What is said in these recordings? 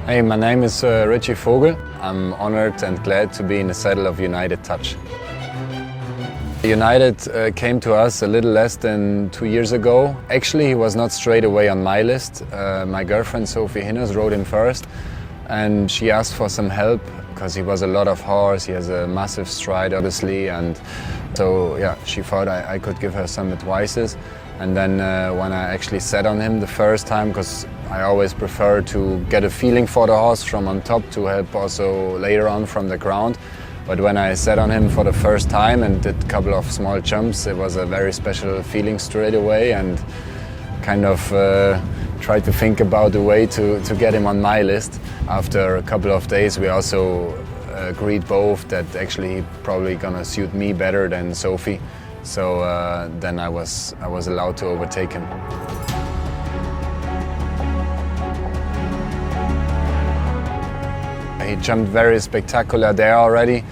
Hey, my name is Richard Vogel. I'm honored and glad to be in the saddle of United Touch. United came to us a little less than 2 years ago. Actually, he was not straight away on my list. My girlfriend Sophie Hinners rode him first, and she asked for some help because he was a lot of horse. He has a massive stride, obviously, and so yeah, she thought I could give her some advices. And then when I actually sat on him the first time, because I always prefer to get a feeling for the horse from on top to help also later on from the ground. But when I sat on him for the first time and did a couple of small jumps, it was a very special feeling straight away, and kind of tried to think about a way to get him on my list. After a couple of days, we also agreed both that actually he probably gonna suit me better than Sophie. So then I was allowed to overtake him. He jumped very spectacular there already.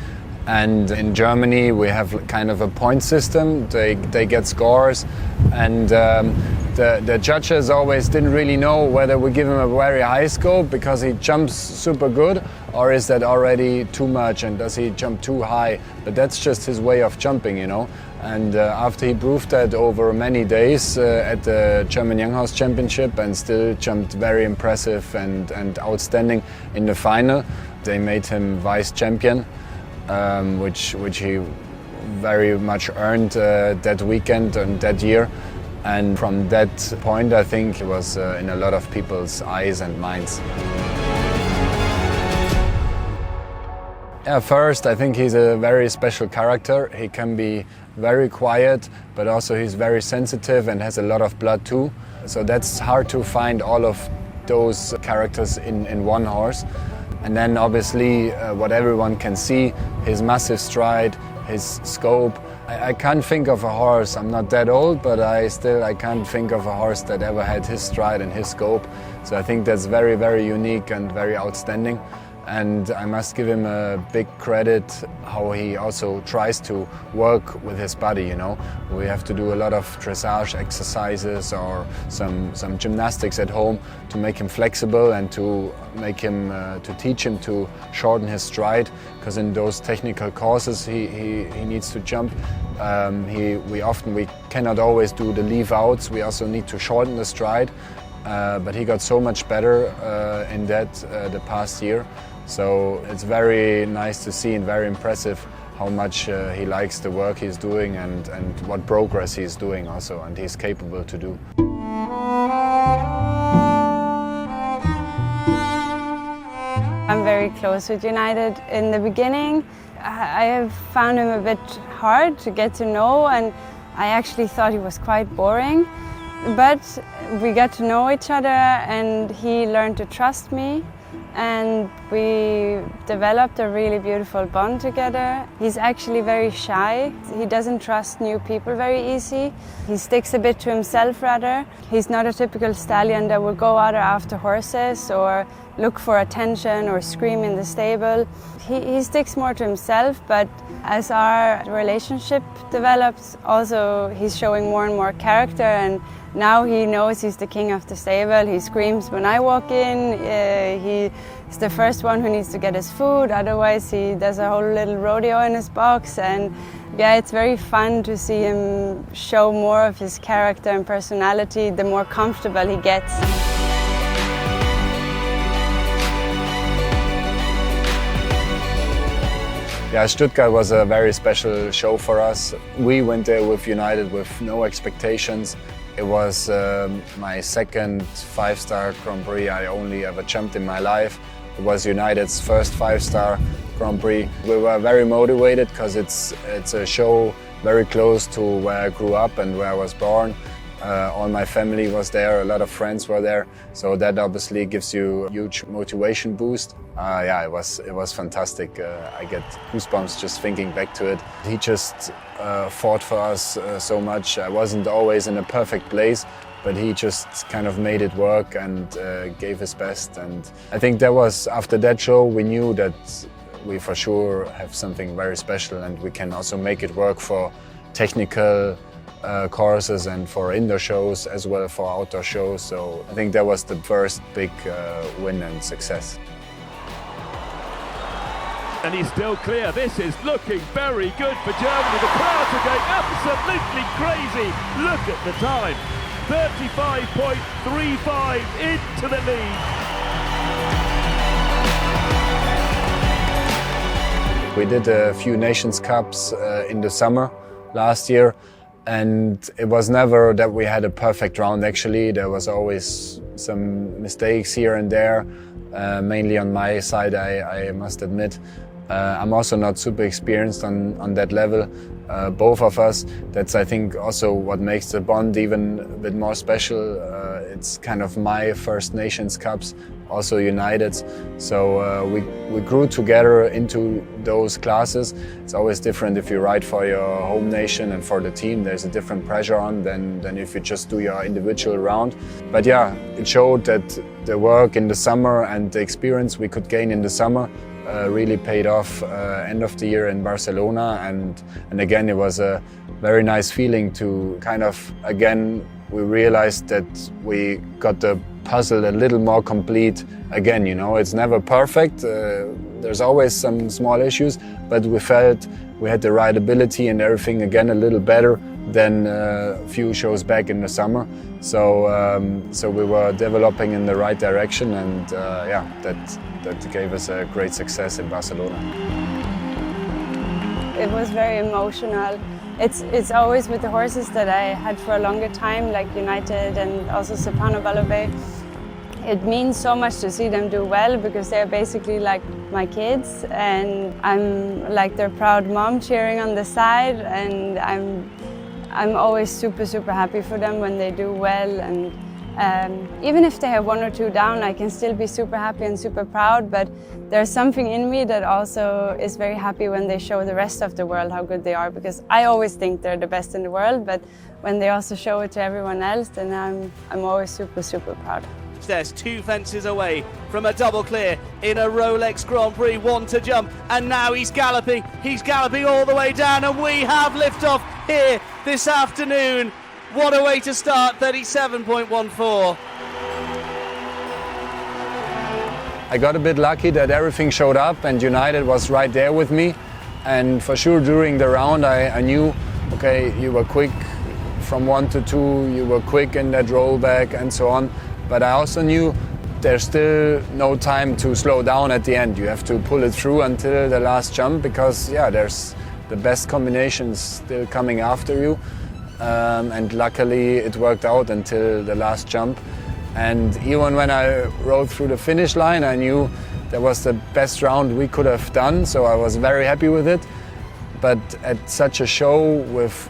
And in Germany we have kind of a point system. They get scores, and the judges always didn't really know whether we give him a very high scope because he jumps super good, or is that already too much and does he jump too high? But that's just his way of jumping, you know. And after he proved that over many days at the German Young Horse Championship and still jumped very impressive and outstanding in the final, they made him vice champion, which he very much earned that weekend and that year. And from that point, I think he was in a lot of people's eyes and minds. Yeah, first, I think he's a very special character. He can be very quiet, but also he's very sensitive and has a lot of blood too. So that's hard to find all of those characters in one horse. And then obviously what everyone can see, his massive stride, his scope. I can't think of a horse, I'm not that old, but I can't think of a horse that ever had his stride and his scope. So I think that's very, very unique and very outstanding. And I must give him a big credit how he also tries to work with his body, you know. We have to do a lot of dressage exercises or some gymnastics at home to make him flexible and to make him, to teach him to shorten his stride, because in those technical courses he needs to jump. We cannot always do the leave outs, we also need to shorten the stride. But he got so much better in that the past year. So it's very nice to see and very impressive how much he likes the work he's doing and what progress he's doing also, and he's capable to do. I'm very close with United. In the beginning, I have found him a bit hard to get to know, and I actually thought he was quite boring. But we got to know each other and he learned to trust me, and we developed a really beautiful bond together. He's actually very shy. He doesn't trust new people very easy. He sticks a bit to himself rather. He's not a typical stallion that will go out after horses or look for attention or scream in the stable. He sticks more to himself, but as our relationship develops, also he's showing more and more character, and now he knows he's the king of the stable. He screams when I walk in. He's the first one who needs to get his food, otherwise he does a whole little rodeo in his box. And yeah, it's very fun to see him show more of his character and personality the more comfortable he gets. Yeah, Stuttgart was a very special show for us. We went there with United with no expectations. It was my second 5-star Grand Prix I only ever jumped in my life. It was United's first 5-star Grand Prix. We were very motivated because it's a show very close to where I grew up and where I was born. All my family was there, a lot of friends were there, so that obviously gives you a huge motivation boost. Yeah, it was fantastic. I get goosebumps just thinking back to it. He just fought for us so much. I wasn't always in a perfect place, but he just kind of made it work and gave his best. And I think that was, after that show, we knew that we for sure have something very special, and we can also make it work for technical courses and for indoor shows as well for outdoor shows. So I think that was the first big win and success. And he's still clear. This is looking very good for Germany. The crowds are going absolutely crazy. Look at the time. 35.35 into the lead. We did a few Nations Cups in the summer last year, and it was never that we had a perfect round. Actually, there was always some mistakes here and there, mainly on my side, I must admit. I'm also not super experienced on that level, both of us. That's, I think, also what makes the bond even a bit more special. It's kind of my first Nations Cups, also united. So we grew together into those classes. It's always different if you ride for your home nation and for the team. There's a different pressure on than if you just do your individual round. But yeah, it showed that the work in the summer and the experience we could gain in the summer really paid off end of the year in Barcelona, and again it was a very nice feeling to kind of, again, we realized that we got the puzzle a little more complete again, you know. It's never perfect, there's always some small issues, but we felt we had the rideability and everything again a little better than a few shows back in the summer. So we were developing in the right direction, and yeah, that gave us a great success in Barcelona. It was very emotional. It's always with the horses that I had for a longer time, like United and also Soprano Ballet. It means so much to see them do well because they're basically like my kids, and I'm like their proud mom cheering on the side, and I'm always super happy for them when they do well. And even if they have one or two down, I can still be super happy and super proud, but there's something in me that also is very happy when they show the rest of the world how good they are, because I always think they're the best in the world, but when they also show it to everyone else, then I'm always super proud. There's 2 fences away from a double clear in a Rolex Grand Prix, 1 to jump, and now he's galloping all the way down, and we have liftoff here this afternoon. What a way to start, 37.14. I got a bit lucky that everything showed up and United was right there with me, and for sure during the round I knew, okay, you were quick from 1 to 2, you were quick in that rollback and so on, but I also knew there's still no time to slow down at the end. You have to pull it through until the last jump, because yeah, there's the best combinations still coming after you. And luckily it worked out until the last jump, and even when I rode through the finish line I knew that was the best round we could have done, so I was very happy with it. But at such a show with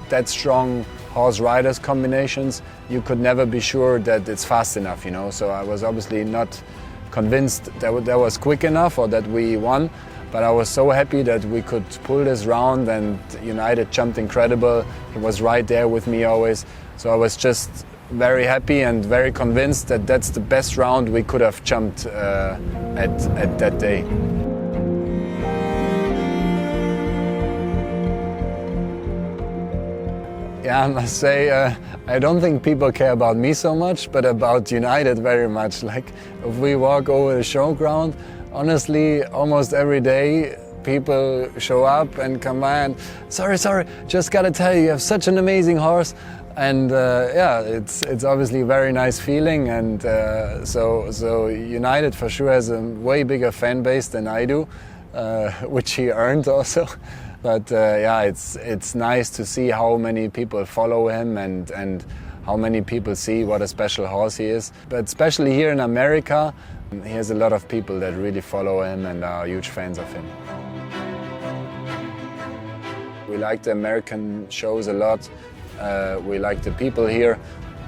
that strong horse riders combinations, you could never be sure that it's fast enough, you know. So I was obviously not convinced that was quick enough or that we won. But I was so happy that we could pull this round, and United jumped incredible. He was right there with me always. So I was just very happy and very convinced that that's the best round we could have jumped at that day. Yeah, I must say, I don't think people care about me so much, but about United very much. Like, if we walk over the showground, honestly, almost every day people show up and come by and, sorry, just gotta tell you, you have such an amazing horse. And yeah, it's obviously a very nice feeling, and so United for sure has a way bigger fan base than I do, which he earned also. But yeah, it's nice to see how many people follow him and how many people see what a special horse he is. But especially here in America, he has a lot of people that really follow him and are huge fans of him. We like the American shows a lot. We like the people here.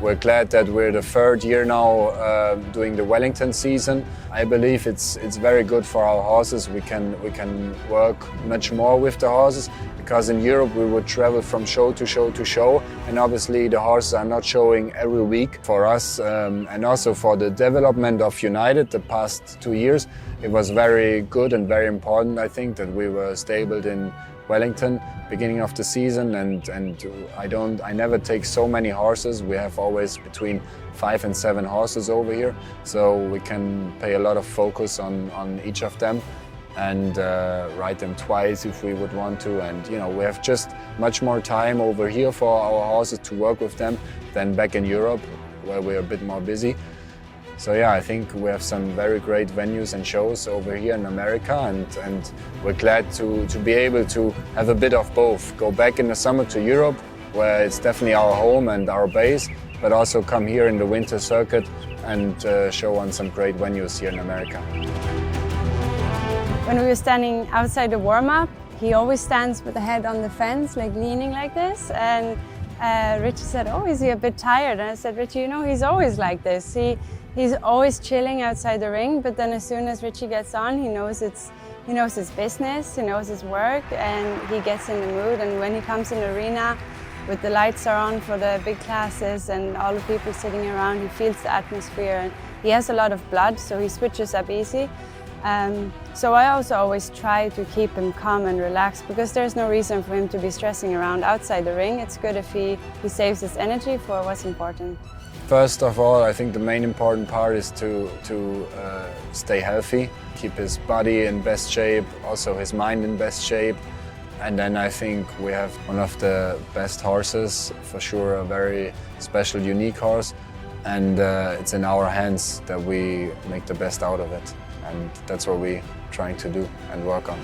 We're glad that we're the 3rd year now doing the Wellington season. I believe it's very good for our horses. We can work much more with the horses, because in Europe we would travel from show to show to show, and obviously the horses are not showing every week. For us and also for the development of United the past 2 years, it was very good and very important, I think, that we were stable in Wellington, beginning of the season, and I never take so many horses. We have always between 5 and 7 horses over here, so we can pay a lot of focus on each of them and ride them twice if we would want to. And you know, we have just much more time over here for our horses to work with them than back in Europe, where we're a bit more busy. So yeah, I think we have some very great venues and shows over here in America, and we're glad to be able to have a bit of both. Go back in the summer to Europe, where it's definitely our home and our base, but also come here in the winter circuit and show on some great venues here in America. When we were standing outside the warm-up, he always stands with the head on the fence, like leaning like this. And Richie said, "Oh, is he a bit tired?" And I said, "Richie, you know, he's always like this. He's always chilling outside the ring, but then as soon as Richie gets on, he knows his business, he knows his work, and he gets in the mood. And when he comes in the arena, with the lights are on for the big classes and all the people sitting around, he feels the atmosphere, and he has a lot of blood, so he switches up easy. So I also always try to keep him calm and relaxed, because there's no reason for him to be stressing around outside the ring. It's good if he saves his energy for what's important." First of all, I think the main important part is to stay healthy, keep his body in best shape, also his mind in best shape. And then I think we have one of the best horses, for sure, a very special, unique horse. And it's in our hands that we make the best out of it. And that's what we're trying to do and work on.